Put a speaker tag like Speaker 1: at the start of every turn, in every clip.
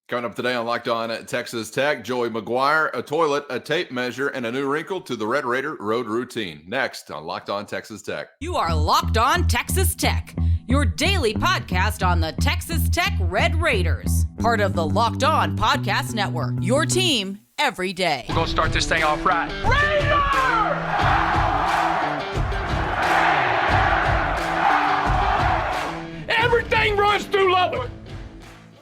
Speaker 1: Coming up today on Locked On at Texas Tech, Joey McGuire, a toilet, a tape measure, and a new wrinkle to the Red Raider road routine. Next on Locked On Texas Tech.
Speaker 2: You are Locked On Texas Tech, your daily podcast on the Texas Tech Red Raiders. Part of the Locked On Podcast Network, your team every day.
Speaker 3: We're going to start this thing off right. Raider! Everything runs through Lubbock.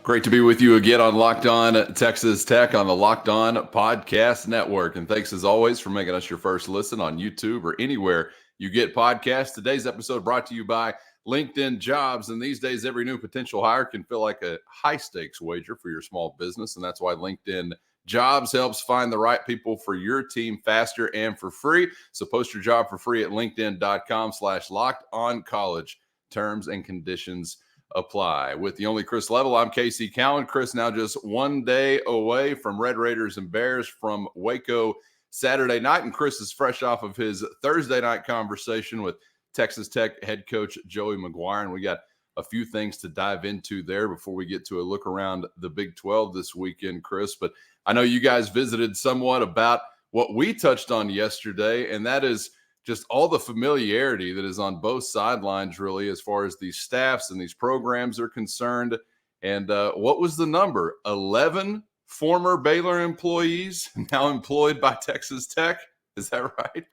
Speaker 1: Great to be with you again on Locked On Texas Tech on the Locked On Podcast Network. And thanks as always for making us your first listen on YouTube or anywhere you get podcasts. Today's episode brought to you by LinkedIn Jobs. And these days, every new potential hire can feel like a high-stakes wager for your small business. And that's why LinkedIn Jobs helps find the right people for your team faster and for free. So post your job for free at linkedin.com/lockedoncollege. Terms and conditions apply. With the only Chris Level, I'm Casey Cowan. Chris now just 1 day away from Red Raiders and Bears from Waco Saturday night. And Chris is fresh off of his Thursday night conversation with Texas Tech head coach Joey McGuire. And we got a few things to dive into there before we get to a look around the Big 12 this weekend, Chris. But I know you guys visited somewhat about what we touched on yesterday, and that is just all the familiarity that is on both sidelines, really, as far as these staffs and these programs are concerned. And what was the number? 11 former Baylor employees now employed by Texas Tech. Is that right?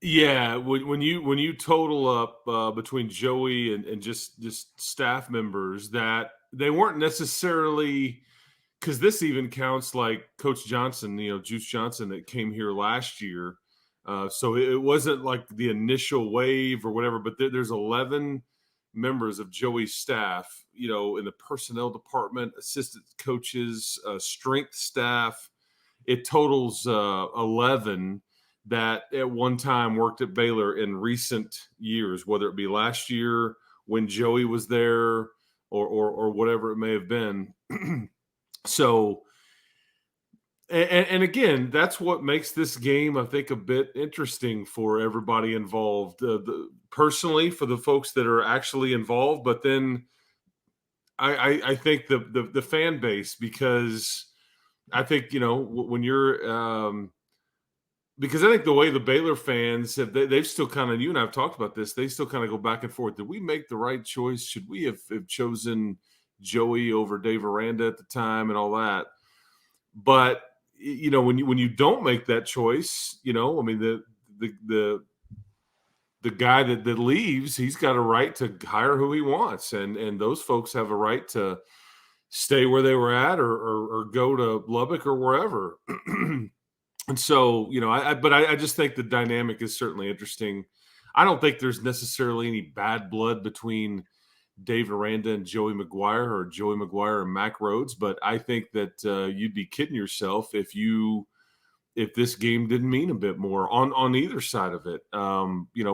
Speaker 4: Yeah. When you total up between Joey and just staff members, that they weren't necessarily, because this even counts like Coach Johnson, Juice Johnson, that came here last year. So it wasn't like the initial wave or whatever, but there's 11 members of Joey's staff, in the personnel department, assistant coaches, strength staff. It totals 11 that at one time worked at Baylor in recent years, whether it be last year when Joey was there or whatever it may have been. So, and again, that's what makes this game, I think, a bit interesting for everybody involved. Personally, for the folks that are actually involved, but then I think the fan base, because I think when you're because I think the way the Baylor fans have, they've still kind of, you and I have talked about this, they still kind of go back and forth. Did we make the right choice? Should we have chosen Joey over Dave Aranda at the time and all that? But when you don't make that choice, the guy that leaves, he's got a right to hire who he wants, and those folks have a right to stay where they were at or go to Lubbock or wherever. And so, I just think the dynamic is certainly interesting. I don't think there's necessarily any bad blood between Dave Aranda and Joey McGuire, or Joey McGuire and Mac Rhodes, but I think that you'd be kidding yourself if this game didn't mean a bit more on either side of it,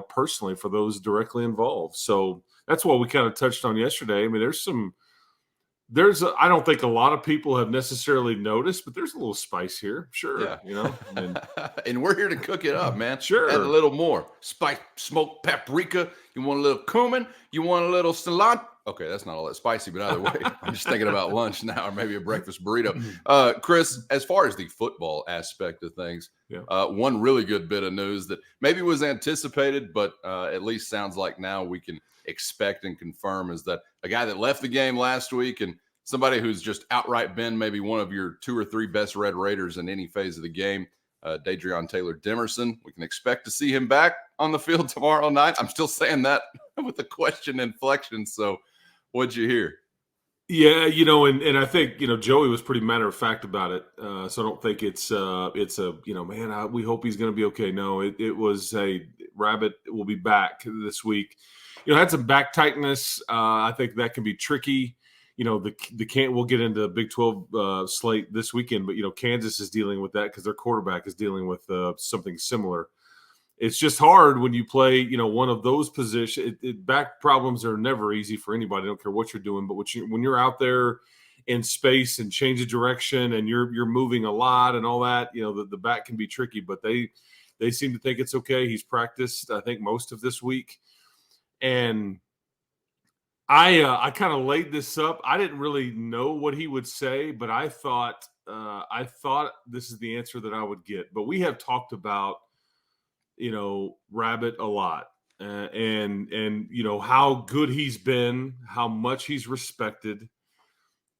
Speaker 4: personally, for those directly involved. So that's what we kind of touched on yesterday. I mean, I don't think a lot of people have necessarily noticed, but there's a little spice here. Sure.
Speaker 1: Yeah. And we're here to cook it up, man.
Speaker 4: Sure.
Speaker 1: Add a little more spice, smoked paprika. You want a little cumin? You want a little cilantro? Okay, that's not all that spicy, but either way, I'm just thinking about lunch now, or maybe a breakfast burrito. Chris, as far as the football aspect of things, one really good bit of news that maybe was anticipated, but at least sounds like now we can expect and confirm, is that a guy that left the game last week and somebody who's just outright been maybe one of your 2 or 3 best Red Raiders in any phase of the game, Dadrion Taylor-Demerson. We can expect to see him back on the field tomorrow night. I'm still saying that with a question inflection. So what'd you hear?
Speaker 4: Yeah, and I think, Joey was pretty matter of fact about it. So I don't think it's we hope he's going to be okay. No, it was a Rabbit will be back this week. Had some back tightness. I think that can be tricky. We'll get into the Big 12 slate this weekend, but Kansas is dealing with that because their quarterback is dealing with something similar. It's just hard when you play, one of those positions. Back problems are never easy for anybody. I don't care what you're doing, but when you're out there in space and change of direction and you're moving a lot and all that, the back can be tricky. But they seem to think it's okay. He's practiced, I think, most of this week, and I kind of laid this up. I didn't really know what he would say, but I thought this is the answer that I would get. But we have talked about, Rabbit a lot, and how good he's been, how much he's respected,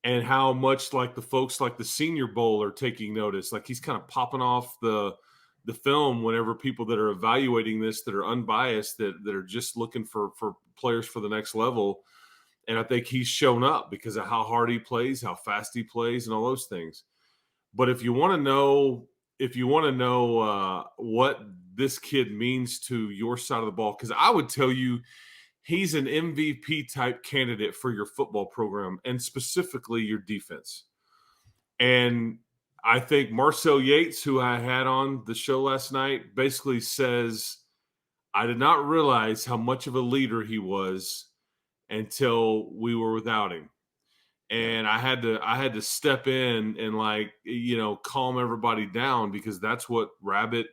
Speaker 4: and how much like the folks like the Senior Bowl are taking notice. Like he's kind of popping off the film whenever people that are evaluating this, that are unbiased, that are just looking for players for the next level. And I think he's shown up because of how hard he plays, how fast he plays, and all those things. But if you want to know, what this kid means to your side of the ball, because I would tell you he's an MVP type candidate for your football program and specifically your defense. And I think Marcel Yates, who I had on the show last night, basically says, I did not realize how much of a leader he was until we were without him. And I had to step in and calm everybody down, because that's what Rabbit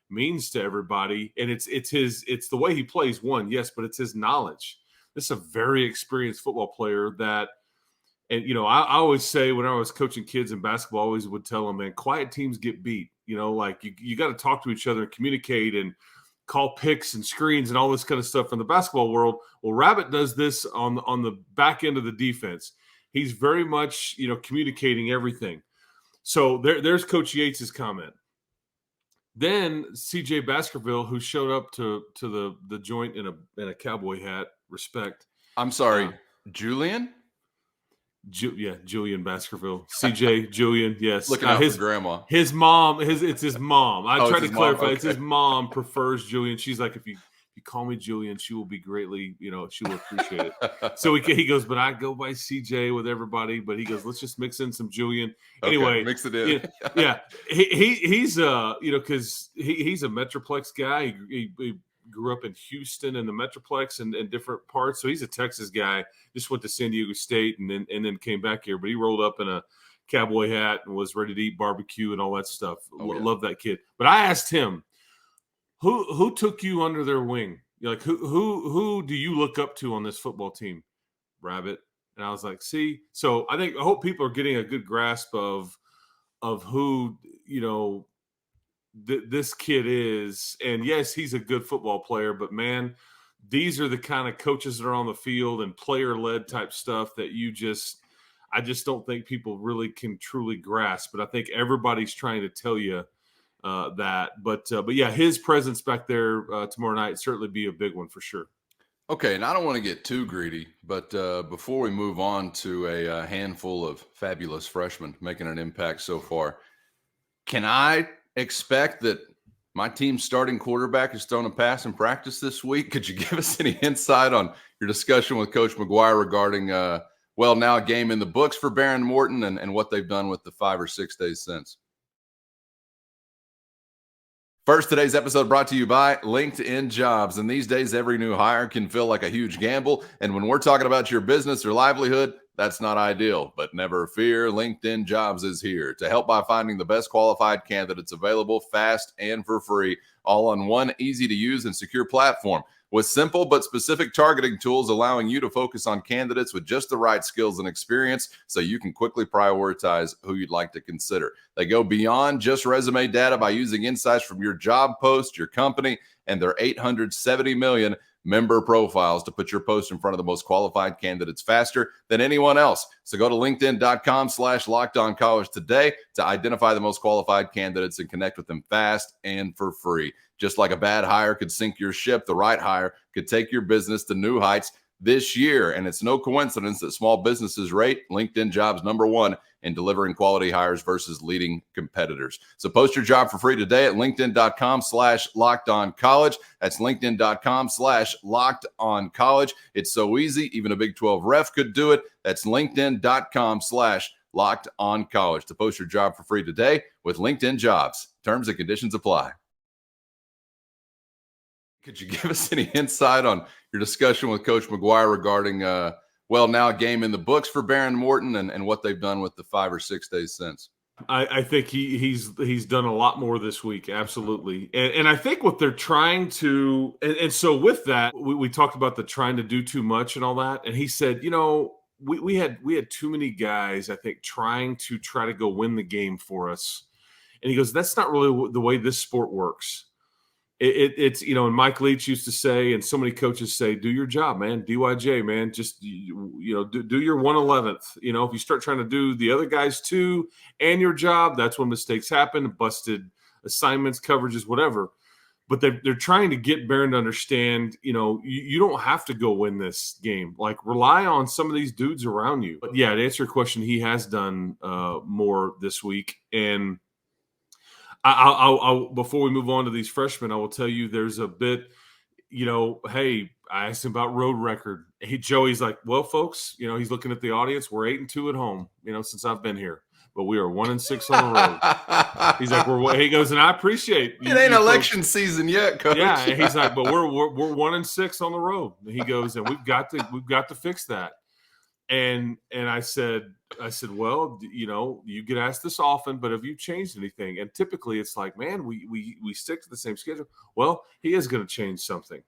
Speaker 4: means to everybody. And it's the way he plays, one, yes, but it's his knowledge. This is a very experienced football player that, and I always say when I was coaching kids in basketball, I always would tell them, man, quiet teams get beat. You got to talk to each other and communicate and call picks and screens and all this kind of stuff in the basketball world. Well, Rabbit does this on the back end of the defense. He's very much, communicating everything. So there's Coach Yates's comment. Then CJ Baskerville, who showed up to the joint in a cowboy hat, respect.
Speaker 1: I'm sorry, Julian?
Speaker 4: Julian Baskerville. CJ, Julian, yes.
Speaker 1: Looking out for grandma.
Speaker 4: His mom, it's his mom. I tried to clarify.
Speaker 1: Okay.
Speaker 4: It's his mom prefers Julian. She's like, if you call me Julian, she will be greatly, she will appreciate it. So he goes, but I go by CJ with everybody. But he goes, let's just mix in some Julian. Anyway,
Speaker 1: okay, mix it in.
Speaker 4: Yeah. He's because he's a Metroplex guy. He grew up in Houston and the Metroplex and different parts. So he's a Texas guy. Just went to San Diego State and then came back here. But he rolled up in a cowboy hat and was ready to eat barbecue and all that stuff. Love that kid. But I asked him, who took you under their wing? Like who do you look up to on this football team? Rabbit. And I was like, see. So I hope people are getting a good grasp of who this kid is. And yes, he's a good football player, but man, these are the kind of coaches that are on the field and player-led type stuff that I just don't think people really can truly grasp. But I think everybody's trying to tell you that. But yeah, his presence back there tomorrow night certainly be a big one for sure.
Speaker 1: Okay, and I don't want to get too greedy, but before we move on to a handful of fabulous freshmen making an impact so far, can I expect that my team's starting quarterback is throwing a pass in practice this week? Could you give us any insight on your discussion with Coach McGuire regarding, now a game in the books for Baron Morton and what they've done with the 5 or 6 days since? First, today's episode brought to you by LinkedIn Jobs. And these days, every new hire can feel like a huge gamble. And when we're talking about your business or livelihood, that's not ideal. But never fear, LinkedIn Jobs is here to help by finding the best qualified candidates available fast and for free, all on one easy-to-use and secure platform. With simple but specific targeting tools allowing you to focus on candidates with just the right skills and experience so you can quickly prioritize who you'd like to consider. They go beyond just resume data by using insights from your job post, your company, and their 870 million member profiles to put your post in front of the most qualified candidates faster than anyone else. So go to linkedin.com/lockedoncollege today to identify the most qualified candidates and connect with them fast and for free. Just like a bad hire could sink your ship, the right hire could take your business to new heights this year. And it's no coincidence that small businesses rate LinkedIn Jobs #1 in delivering quality hires versus leading competitors. So post your job for free today at linkedin.com/lockedoncollege. That's linkedin.com/lockedoncollege. It's so easy. Even a Big 12 ref could do it. That's linkedin.com/lockedoncollege to post your job for free today with LinkedIn Jobs. Terms and conditions apply. Could you give us any insight on your discussion with Coach McGuire regarding, now a game in the books for Baron Morton and what they've done with the 5 or 6 days since?
Speaker 4: I think he's done a lot more this week. Absolutely. And I think what they're trying to, and so with that, we talked about the trying to do too much and all that. And he said, we had too many guys, I think, try to go win the game for us. And he goes, that's not really the way this sport works. It's and Mike Leach used to say, and so many coaches say, do your job, man. DYJ, man. Just do your 1/11th. If you start trying to do the other guys too and your job, that's when mistakes happen, busted assignments, coverages, whatever. But they're trying to get Barron to understand, you don't have to go win this game. Like, rely on some of these dudes around you. But yeah, to answer your question, he has done more this week. And I'll before we move on to these freshmen, I will tell you there's a bit, hey, I asked him about road record. Joey's like, well, folks, he's looking at the audience. We're 8-2 at home, since I've been here, but we are 1-6 on the road. He's like, he goes, and I appreciate
Speaker 1: it ain't election season yet, coach.
Speaker 4: Yeah, and he's like, but we're 1-6 on the road. And he goes, and we've got to fix that. And I said, well, you get asked this often, but have you changed anything? And typically it's like, man, we stick to the same schedule. Well, he is going to change something.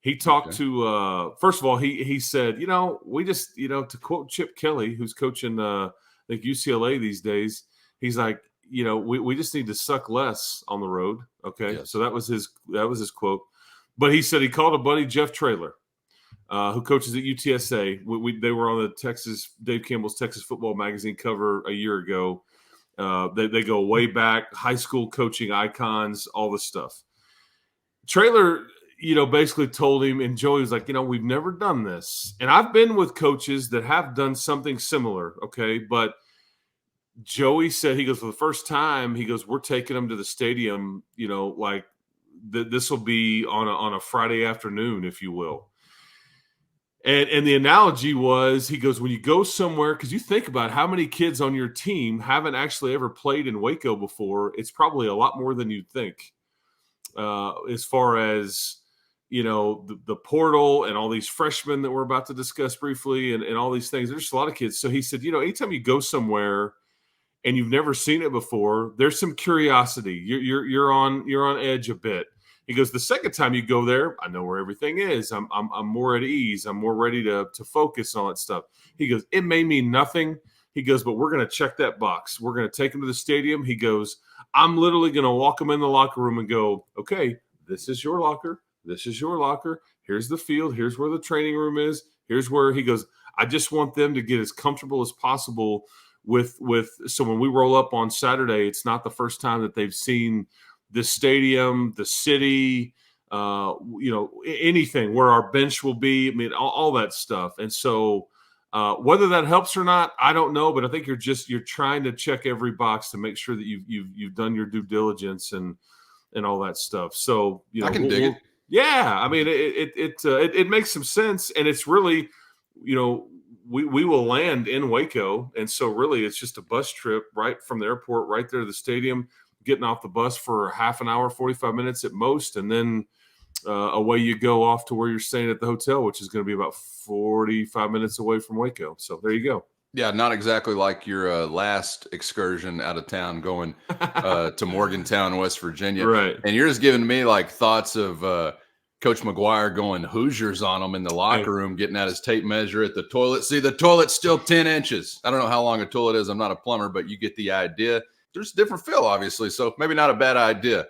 Speaker 4: He talked to, first of all, he said, we just, to quote Chip Kelly, who's coaching, I think UCLA these days, he's like, we just need to suck less on the road. Okay. Yes. So that was his quote. But he said he called a buddy, Jeff Traylor, who coaches at UTSA. They were on the Dave Campbell's Texas Football Magazine cover a year ago. They go way back, high school coaching icons, all this stuff. Traylor, basically told him, and Joey was like, we've never done this. And I've been with coaches that have done something similar, okay? But Joey said, he goes, for the first time, he goes, we're taking them to the stadium, like this will be on a Friday afternoon, if you will. And the analogy was, he goes, when you go somewhere, because you think about how many kids on your team haven't actually ever played in Waco before, it's probably a lot more than you'd think. As far as, the portal and all these freshmen that we're about to discuss briefly and all these things, there's just a lot of kids. So he said, anytime you go somewhere and you've never seen it before, there's some curiosity. You're on edge a bit. He goes, the second time you go there, I know where everything is. I'm more at ease. I'm more ready to focus on that stuff. He goes, it may mean nothing. He goes, but we're going to check that box. We're going to take them to the stadium. He goes, I'm literally going to walk them in the locker room and go, okay, this is your locker. This is your locker. Here's the field. Here's where the training room is. Here's where he goes, I just want them to get as comfortable as possible with so when we roll up on Saturday, it's not the first time that they've seen the stadium, the city, anything where our bench will be. I mean, all that stuff. And so whether that helps or not, I don't know. But I think you're trying to check every box to make sure that you've done your due diligence and all that stuff. So
Speaker 1: I can dig it.
Speaker 4: Yeah, I mean, it makes some sense, and it's really, we will land in Waco, and so really it's just a bus trip right from the airport right there to the stadium, getting off the bus for half an hour, 45 minutes at most, and then away you go off to where you're staying at the hotel, which is going to be about 45 minutes away from Waco. So there you go.
Speaker 1: Yeah, not exactly like your last excursion out of town going to Morgantown, West Virginia.
Speaker 4: Right.
Speaker 1: And you're just giving me like thoughts of Coach McGuire going Hoosiers on them in the locker room, getting out his tape measure at the toilet. See, the toilet's still 10 inches. I don't know how long a toilet is. I'm not a plumber, but you get the idea. There's a different feel, obviously, so maybe not a bad idea.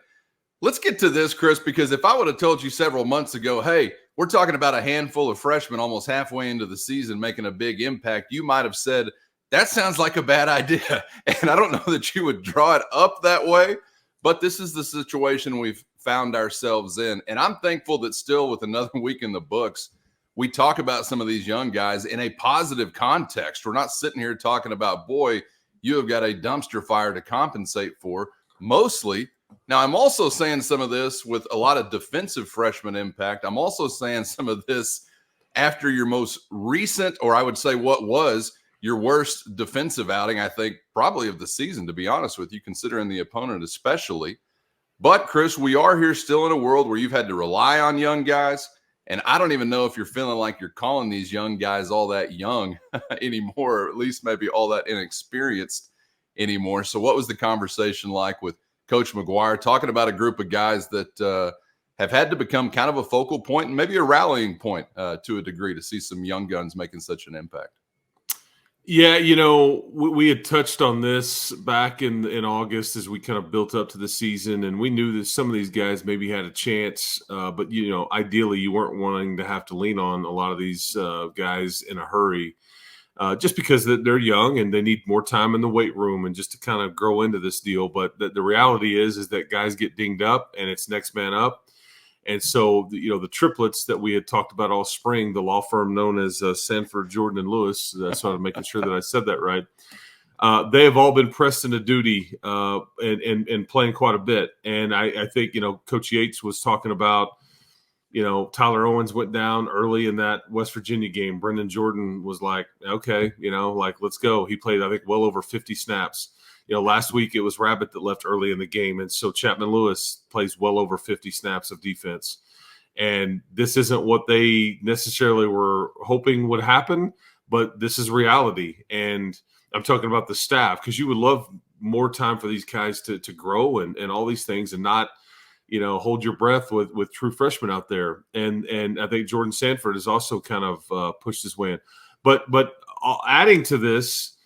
Speaker 1: Let's get to this, Chris, because if I would have told you several months ago, hey, we're talking about a handful of freshmen almost halfway into the season making a big impact, you might have said, that sounds like a bad idea. And I don't know that you would draw it up that way, but this is the situation we've found ourselves in. And I'm thankful that still with another week in the books, we talk about some of these young guys in a positive context. We're not sitting here talking about, boy, you have got a dumpster fire to compensate for, mostly. Now, I'm also saying some of this with a lot of defensive freshman impact. I'm also saying some of this after your most recent, or I would say what was your worst defensive outing, I think, probably of the season, to be honest with you, considering the opponent especially. But, Chris, we are here still in a world where you've had to rely on young guys, and I don't even know if you're feeling like you're calling these young guys all that young anymore, or at least maybe all that inexperienced anymore. So what was the conversation like with Coach McGuire, talking about a group of guys that have had to become kind of a focal point and maybe a rallying point to a degree to see some young guns making such an impact?
Speaker 4: Yeah, we had touched on this back in August as we kind of built up to the season, and we knew that some of these guys maybe had a chance, but ideally you weren't wanting to have to lean on a lot of these guys in a hurry, just because they're young and they need more time in the weight room and just to kind of grow into this deal. But the reality is that guys get dinged up and it's next man up. And so, the triplets that we had talked about all spring, the law firm known as Sanford, Jordan, and Lewis, that's sort of making sure that I said that right. They have all been pressed into duty and playing quite a bit. And I think, Coach Yates was talking about, Tyler Owens went down early in that West Virginia game. Brendan Jordan was like, okay, let's go. He played, I think, well over 50 snaps. Last week it was Rabbit that left early in the game. And so Chapman Lewis plays well over 50 snaps of defense. And this isn't what they necessarily were hoping would happen, but this is reality. And I'm talking about the staff, because you would love more time for these guys to grow and all these things and not, hold your breath with true freshmen out there. And I think Jordan Sanford has also kind of pushed his way in. But adding to this,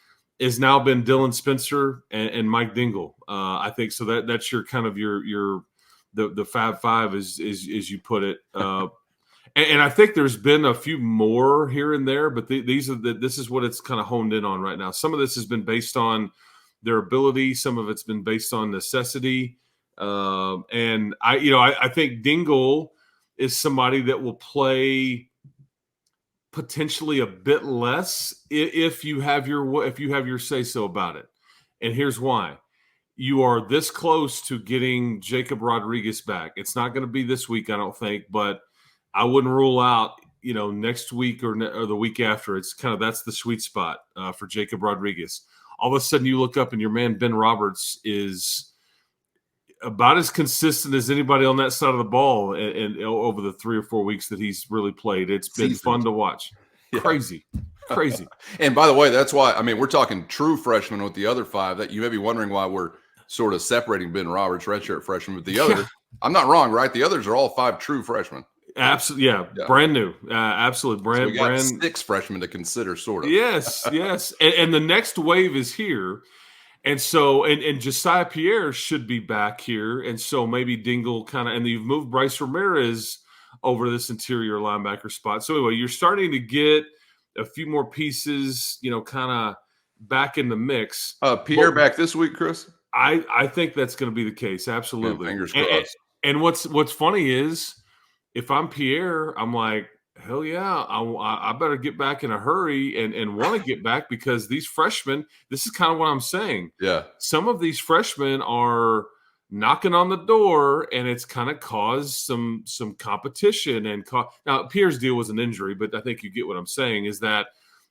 Speaker 4: has now been Dylan Spencer and Mike Dingle. I think so. That's your kind of the Fab Five as you put it. And I think there's been a few more here and there, but this is what it's kind of honed in on right now. Some of this has been based on their ability. Some of it's been based on necessity. And I think Dingle is somebody that will play potentially a bit less if you have your say so about it. And here's why. You are this close to getting Jacob Rodriguez back. It's not going to be this week, I don't think, but I wouldn't rule out, next week or the week after. It's kind of, that's the sweet spot for Jacob Rodriguez. All of a sudden you look up and your man Ben Roberts is about as consistent as anybody on that side of the ball and over the 3 or 4 weeks that he's really played. It's been fun to watch. Yeah. Crazy.
Speaker 1: And by the way, that's why, we're talking true freshmen with the other 5 that you may be wondering why we're sort of separating Ben Roberts, redshirt freshman, with the other. I'm not wrong, right? The others are all 5 true freshmen.
Speaker 4: Absolutely. Yeah. Brand new. Absolutely.
Speaker 1: So we got 6 freshmen to consider, sort of.
Speaker 4: Yes. And the next wave is here. And so, and Jesiah Pierre should be back here. And so maybe Dingle and you've moved Bryce Ramirez over this interior linebacker spot. So anyway, you're starting to get a few more pieces, kind of back in the mix.
Speaker 1: Pierre back this week, Chris?
Speaker 4: I think that's going to be the case. Absolutely.
Speaker 1: Yeah, fingers crossed.
Speaker 4: And what's funny is if I'm Pierre, I'm like, hell yeah, I better get back in a hurry and want to get back, because these freshmen, this is kind of what I'm saying.
Speaker 1: Yeah.
Speaker 4: Some of these freshmen are knocking on the door, and it's kind of caused some competition. Now, Pierre's deal was an injury, but I think you get what I'm saying, is that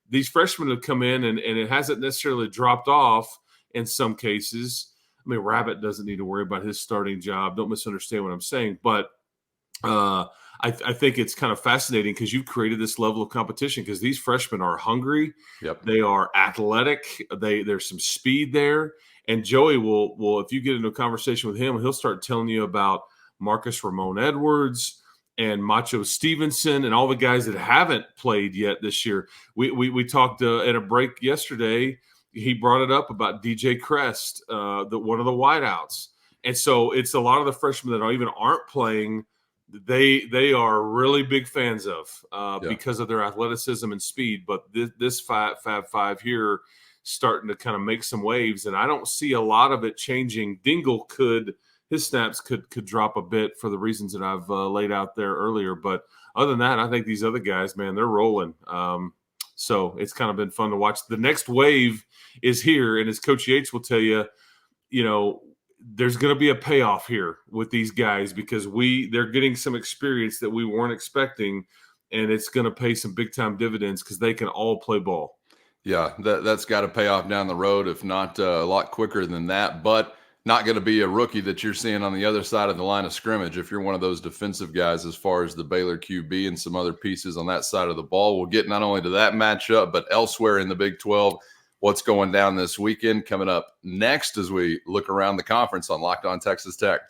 Speaker 4: these freshmen have come in and it hasn't necessarily dropped off in some cases. Rabbit doesn't need to worry about his starting job. Don't misunderstand what I'm saying. But I think it's kind of fascinating because you've created this level of competition, because these freshmen are hungry.
Speaker 1: Yep.
Speaker 4: They are athletic. There's some speed there. And Joey will, if you get into a conversation with him, he'll start telling you about Marcus Ramon Edwards and Macho Stevenson and all the guys that haven't played yet this year. We talked at a break yesterday. He brought it up about DJ Crest, one of the wideouts. And so it's a lot of the freshmen that aren't playing. They are really big fans of because of their athleticism and speed. But this Fab Five here starting to kind of make some waves, and I don't see a lot of it changing. Dingle his snaps could drop a bit for the reasons that I've laid out there earlier. But other than that, I think these other guys, man, they're rolling. So it's kind of been fun to watch. The next wave is here, and as Coach Yates will tell you, there's going to be a payoff here with these guys, because they're getting some experience that we weren't expecting, and it's going to pay some big time dividends because they can all play ball.
Speaker 1: Yeah, that's got to pay off down the road, if not a lot quicker than that. But not going to be a rookie that you're seeing on the other side of the line of scrimmage if you're one of those defensive guys, as far as the Baylor QB and some other pieces on that side of the ball. We'll get not only to that matchup, but elsewhere in the Big 12. what's going down this weekend. Coming up next as we look around the conference on Locked On Texas Tech.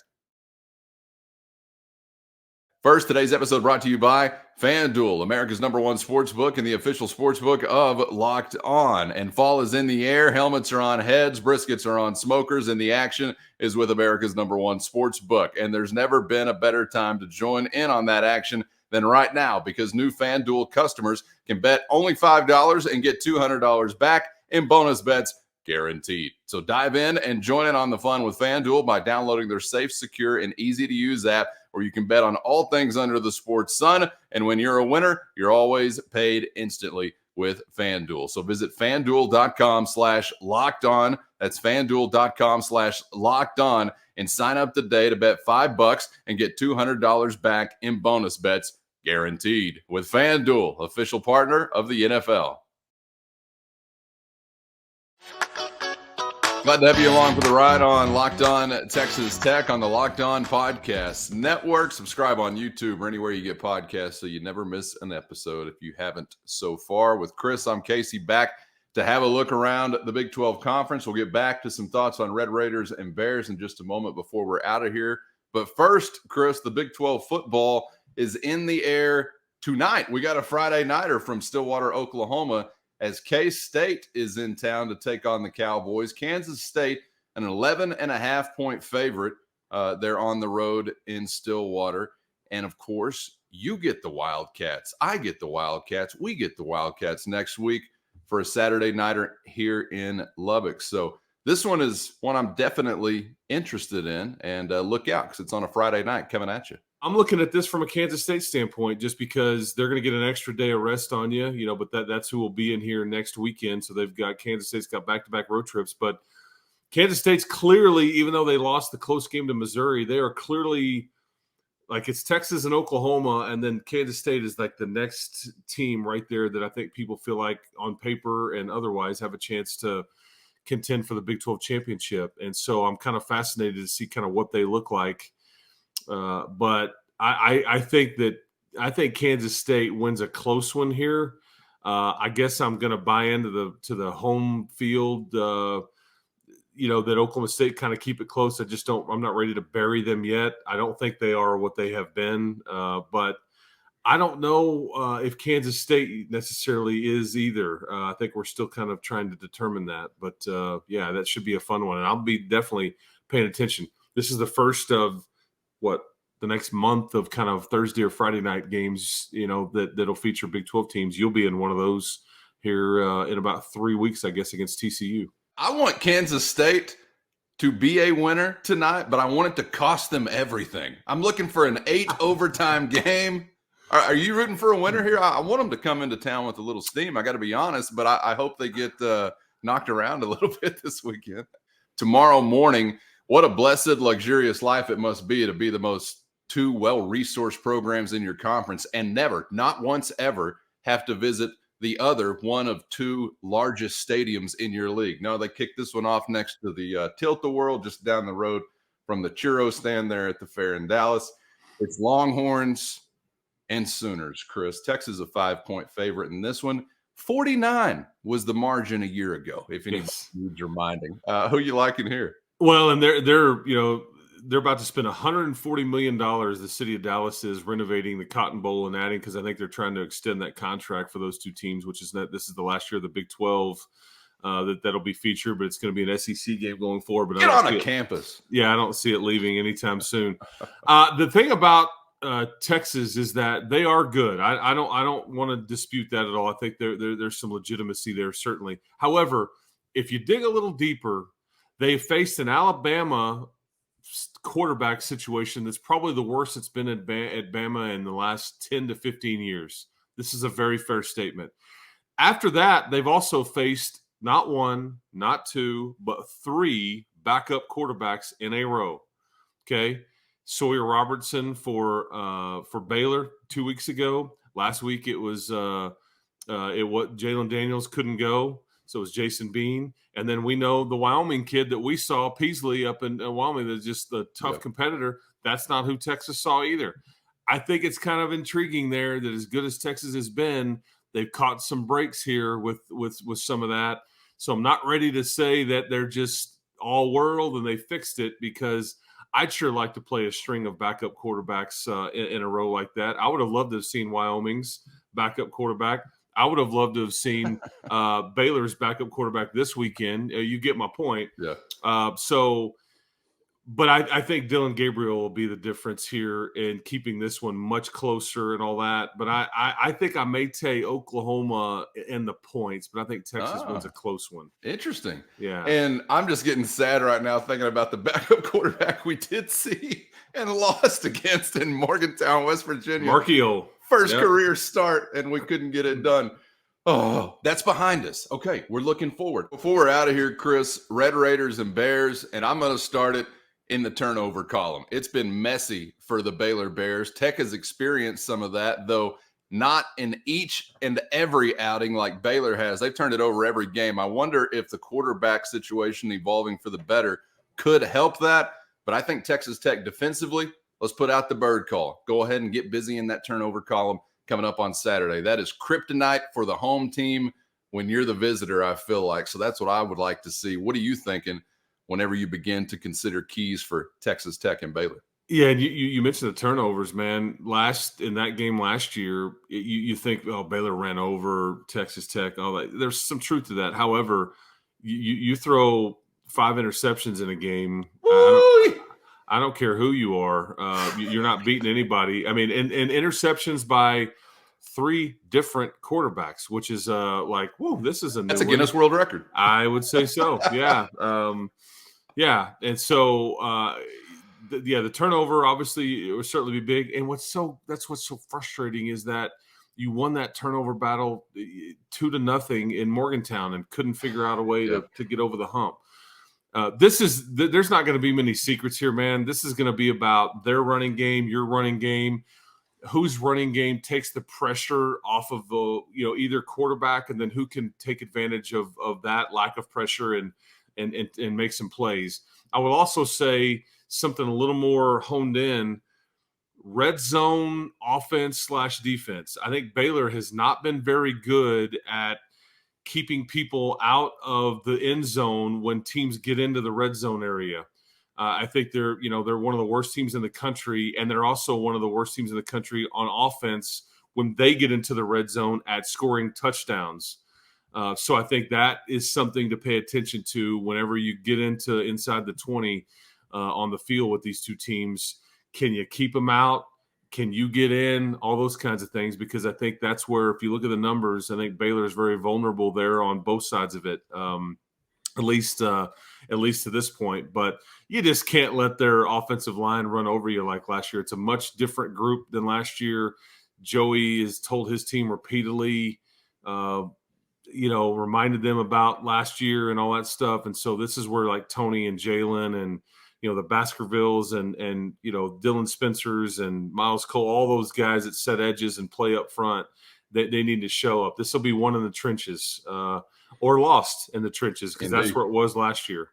Speaker 1: First, today's episode brought to you by FanDuel, America's #1 sportsbook and the official sportsbook of Locked On. And fall is in the air. Helmets are on heads. Briskets are on smokers. And the action is with America's #1 sportsbook. And there's never been a better time to join in on that action than right now, because new FanDuel customers can bet only $5 and get $200 back in bonus bets guaranteed. So dive in and join in on the fun with FanDuel by downloading their safe, secure, and easy-to-use app, where you can bet on all things under the sports sun. And when you're a winner, you're always paid instantly with FanDuel. So visit FanDuel.com/lockedon. That's FanDuel.com/lockedon and sign up today to bet $5 and get $200 back in bonus bets guaranteed with FanDuel, official partner of the NFL. Glad to have you along for the ride on Locked On Texas Tech on the Locked On Podcast Network. Subscribe on YouTube or anywhere you get podcasts so you never miss an episode if you haven't so far. With Chris, I'm Casey, back to have a look around the Big 12 Conference. We'll get back to some thoughts on Red Raiders and Bears in just a moment before we're out of here. But first, Chris, the Big 12 football is in the air tonight. We got a Friday nighter from Stillwater, Oklahoma, as K-State is in town to take on the Cowboys. Kansas State, an 11.5-point favorite. They're on the road in Stillwater. And, of course, you get the Wildcats. I get the Wildcats. We get the Wildcats next week for a Saturday nighter here in Lubbock. So this one is one I'm definitely interested in. And look out, because it's on a Friday night coming at you.
Speaker 4: I'm looking at this from a Kansas State standpoint, just because they're going to get an extra day of rest on you, but that's who will be in here next weekend. So Kansas State's got back-to-back road trips, but Kansas State's clearly, even though they lost the close game to Missouri, they are clearly like, it's Texas and Oklahoma, and then Kansas State is like the next team right there that I think people feel like on paper and otherwise have a chance to contend for the Big 12 championship. And so I'm kind of fascinated to see kind of what they look like. But I think Kansas State wins a close one here. I guess I'm going to buy into the home field, that Oklahoma State kind of keep it close. I'm not ready to bury them yet. I don't think they are what they have been. But I don't know if Kansas State necessarily is either. I think we're still kind of trying to determine that. But that should be a fun one. And I'll be definitely paying attention. This is the first of the next month of kind of Thursday or Friday night games, that'll feature Big 12 teams. You'll be in one of those here in about 3 weeks, I guess, against TCU.
Speaker 1: I want Kansas State to be a winner tonight, but I want it to cost them everything. I'm looking for an 8 overtime game. Are you rooting for a winner here? I want them to come into town with a little steam. I got to be honest, but I hope they get knocked around a little bit this weekend. Tomorrow morning, what a blessed, luxurious life it must be to be the most 2 well-resourced programs in your conference and never, not once ever, have to visit the other one of 2 largest stadiums in your league. No, they kicked this one off next to the Tilt-A-Whirl, just down the road from the churro stand there at the fair in Dallas. It's Longhorns and Sooners, Chris. Texas a 5-point favorite in this one. 49 was the margin a year ago, if anybody needs reminding. Who you liking here?
Speaker 4: Well, and they're about to spend $140 million. The city of Dallas is renovating the Cotton Bowl and adding, because I think they're trying to extend that contract for those 2 teams, which is this is the last year of the Big 12 that'll be featured, but it's going to be an SEC game going forward. But
Speaker 1: get on a campus.
Speaker 4: Yeah, I don't see it leaving anytime soon. The thing about Texas is that they are good. I don't want to dispute that at all. I think there's some legitimacy there, certainly. However, if you dig a little deeper, they faced an Alabama quarterback situation that's probably the worst it's been at Bama in the last 10 to 15 years. This is a very fair statement. After that, they've also faced not 1, not 2, but 3 backup quarterbacks in a row. Okay. Sawyer Robertson for Baylor 2 weeks ago. Last week it was Jalen Daniels couldn't go. So it was Jason Bean. And then we know the Wyoming kid that we saw, Peasley, up in Wyoming, that's just the tough competitor. That's not who Texas saw either. I think it's kind of intriguing there that as good as Texas has been, they've caught some breaks here with some of that. So I'm not ready to say that they're just all world and they fixed it, because I'd sure like to play a string of backup quarterbacks in a row like that. I would have loved to have seen Wyoming's backup quarterback. I would have loved to have seen Baylor's backup quarterback this weekend. You get my point.
Speaker 1: Yeah.
Speaker 4: But I think Dylan Gabriel will be the difference here in keeping this one much closer and all that. But I think I may take Oklahoma in the points, but I think Texas wins a close one.
Speaker 1: Interesting.
Speaker 4: Yeah.
Speaker 1: And I'm just getting sad right now thinking about the backup quarterback we did see and lost against in Morgantown, West Virginia.
Speaker 4: Markio.
Speaker 1: First career start, and we couldn't get it done. Oh, that's behind us. Okay, we're looking forward. Before we're out of here, Chris, Red Raiders and Bears, and I'm going to start it in the turnover column. It's been messy for the Baylor Bears. Tech has experienced some of that, though not in each and every outing like Baylor has. They've turned it over every game. I wonder if the quarterback situation evolving for the better could help that. But I think Texas Tech defensively, let's put out the bird call. Go ahead and get busy in that turnover column coming up on Saturday. That is kryptonite for the home team when you're the visitor, I feel like. So that's what I would like to see. What are you thinking whenever you begin to consider keys for Texas Tech and Baylor?
Speaker 4: Yeah, and you mentioned the turnovers, man. In that game last year, you think, oh, Baylor ran over Texas Tech. All that. There's some truth to that. However, you throw 5 interceptions in a game. I don't care who you are. You're not beating anybody. I mean, and interceptions by 3 different quarterbacks, which is whoa, this is
Speaker 1: That's a Guinness World Record.
Speaker 4: I would say so. Yeah. Yeah. And so, the turnover, obviously, it would certainly be big. And that's what's so frustrating is that you won that turnover battle 2-0 in Morgantown and couldn't figure out a way to get over the hump. There's not going to be many secrets here, man. This is going to be about their running game, your running game, whose running game takes the pressure off of the, either quarterback, and then who can take advantage of that lack of pressure and make some plays. I will also say something a little more honed in: red zone offense / defense. I think Baylor has not been very good at keeping people out of the end zone when teams get into the red zone area. I think they're one of the worst teams in the country, and they're also one of the worst teams in the country on offense when they get into the red zone at scoring touchdowns. So I think that is something to pay attention to whenever you get inside the 20 on the field with these two teams. Can you keep them out? Can you get in? All those kinds of things, because I think that's where, if you look at the numbers, I think Baylor is very vulnerable there on both sides of it, at least to this point. But you just can't let their offensive line run over you like last year. It's a much different group than last year. Joey has told his team repeatedly, reminded them about last year and all that stuff. And so this is where, like, Tony and Jalen and, the Baskervilles and Dylan Spencers and Miles Cole, all those guys that set edges and play up front, they need to show up. This will be one in the trenches or lost in the trenches, because that's where it was last year.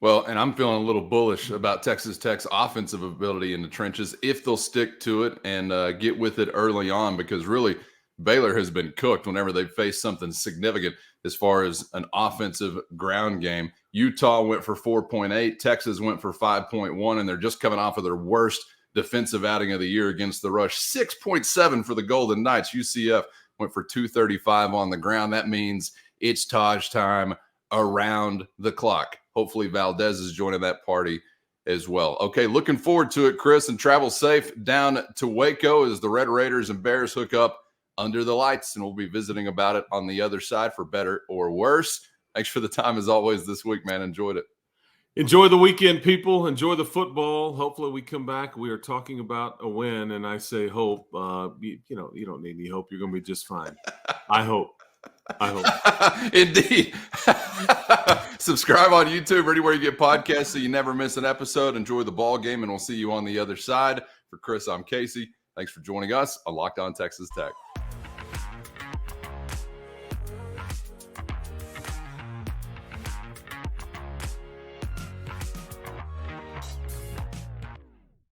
Speaker 1: Well, and I'm feeling a little bullish about Texas Tech's offensive ability in the trenches if they'll stick to it and get with it early on, because really Baylor has been cooked whenever they've faced something significant as far as an offensive ground game. Utah went for 4.8, Texas went for 5.1, and they're just coming off of their worst defensive outing of the year against the rush. 6.7 for the Golden Knights. UCF went for 235 on the ground. That means it's Taj time around the clock. Hopefully Valdez is joining that party as well. Okay, looking forward to it, Chris, and travel safe down to Waco as the Red Raiders and Bears hook up under the lights, and we'll be visiting about it on the other side for better or worse. Thanks for the time as always this week, man. Enjoyed it.
Speaker 4: Enjoy the weekend, people. Enjoy the football. Hopefully we come back. We are talking about a win, and I say hope. You don't need any hope. You're going to be just fine. I hope.
Speaker 1: Indeed. Subscribe on YouTube or anywhere you get podcasts so you never miss an episode. Enjoy the ball game, and we'll see you on the other side. For Chris, I'm Casey. Thanks for joining us on Locked On Texas Tech.